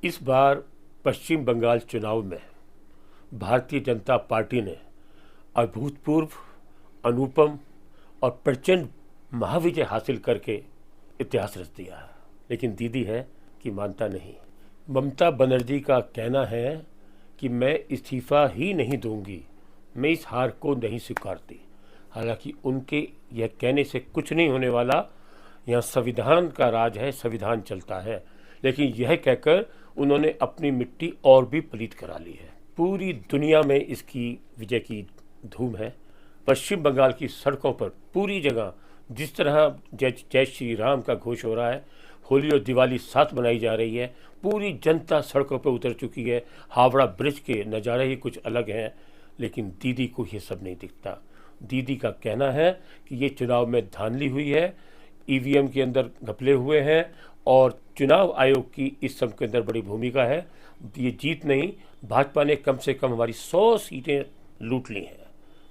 इस बार पश्चिम बंगाल चुनाव में भारतीय जनता पार्टी ने अभूतपूर्व, अनुपम और प्रचंड महाविजय हासिल करके इतिहास रच दिया है। लेकिन दीदी है कि मानता नहीं। ममता बनर्जी का कहना है कि मैं इस्तीफा ही नहीं दूंगी, मैं इस हार को नहीं स्वीकारती। हालांकि उनके यह कहने से कुछ नहीं होने वाला। यहाँ संविधान का राज है, संविधान चलता है। लेकिन यह कहकर उन्होंने अपनी मिट्टी और भी पलीत करा ली है। पूरी दुनिया में इसकी विजय की धूम है। पश्चिम बंगाल की सड़कों पर पूरी जगह जिस तरह जय जय श्री राम का घोष हो रहा है, होली और दिवाली साथ मनाई जा रही है, पूरी जनता सड़कों पर उतर चुकी है। हावड़ा ब्रिज के नज़ारे ही कुछ अलग हैं। लेकिन दीदी को ये सब नहीं दिखता। दीदी का कहना है कि ये चुनाव में धांधली हुई है, ईवीएम के अंदर घपले हुए हैं और चुनाव आयोग की इस सब के अंदर बड़ी भूमिका है। ये जीत नहीं, भाजपा ने कम से कम हमारी 100 सीटें लूट ली हैं।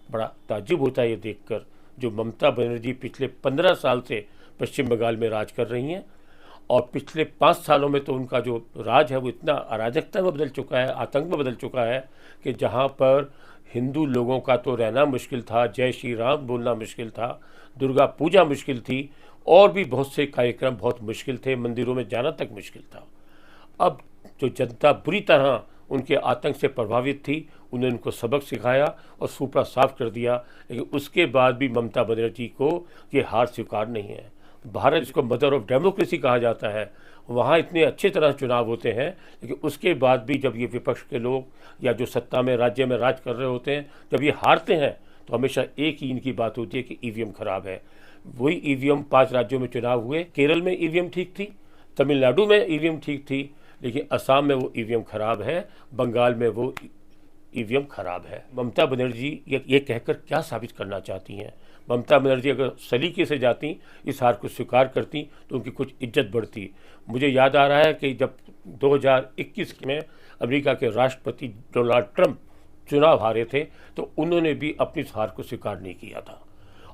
बड़ा ताज्जुब होता है ये देखकर, जो ममता बनर्जी पिछले 15 साल से पश्चिम बंगाल में राज कर रही हैं और पिछले 5 सालों में तो उनका जो राज है वो इतना अराजकता में बदल चुका है, आतंक में बदल चुका है कि जहाँ पर हिंदू लोगों का तो रहना मुश्किल था, जय श्री राम बोलना मुश्किल था, दुर्गा पूजा मुश्किल थी और भी बहुत से कार्यक्रम बहुत मुश्किल थे, मंदिरों में जाना तक मुश्किल था। अब जो जनता बुरी तरह उनके आतंक से प्रभावित थी, उन्होंने उनको सबक सिखाया और सुपड़ा साफ कर दिया। लेकिन उसके बाद भी ममता बनर्जी को ये हार स्वीकार नहीं है। भारत जिसको मदर ऑफ डेमोक्रेसी कहा जाता है, वहाँ इतने अच्छे तरह चुनाव होते हैं, लेकिन उसके बाद भी जब ये विपक्ष के लोग या जो सत्ता में राज्य में राज कर रहे होते हैं, जब ये हारते हैं तो हमेशा एक ही इनकी बात होती है कि ईवीएम खराब है। वही ईवीएम 5 राज्यों में चुनाव हुए। केरल में ईवीएम ठीक थी, तमिलनाडु में ईवीएम ठीक थी, लेकिन असम में वो ईवीएम खराब है, बंगाल में वो ईवीएम खराब है। ममता बनर्जी ये कहकर क्या साबित करना चाहती हैं? ममता बनर्जी अगर सलीके से जाती, इस हार को स्वीकार करती तो उनकी कुछ इज्जत बढ़ती। मुझे याद आ रहा है कि जब 2021 में अमेरिका के राष्ट्रपति डोनाल्ड ट्रंप चुनाव हारे थे तो उन्होंने भी अपनी इस हार को स्वीकार नहीं किया था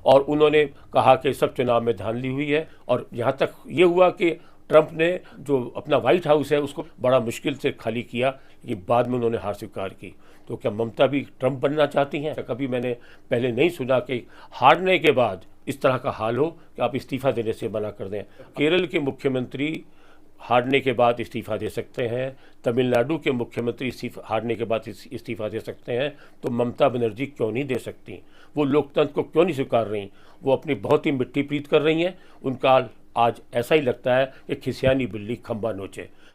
और उन्होंने कहा कि सब चुनाव में धांधली हुई है। और यहाँ तक ये हुआ कि ट्रंप ने जो अपना व्हाइट हाउस है उसको बड़ा मुश्किल से खाली किया। ये बाद में उन्होंने हार स्वीकार की। तो क्या ममता भी ट्रंप बनना चाहती हैं? कभी मैंने पहले नहीं सुना कि हारने के बाद इस तरह का हाल हो कि आप इस्तीफा देने से मना कर दें। केरल के मुख्यमंत्री हारने के बाद इस्तीफा दे सकते हैं, तमिलनाडु के मुख्यमंत्री हारने के बाद इस्तीफा दे सकते हैं, तो ममता बनर्जी क्यों नहीं दे सकती? वो लोकतंत्र को क्यों नहीं स्वीकार रही? वो अपनी बहुत ही मिट्टी प्रीत कर रही हैं। उनका आज ऐसा ही लगता है कि खिसियानी बिल्ली खंबा नोचे।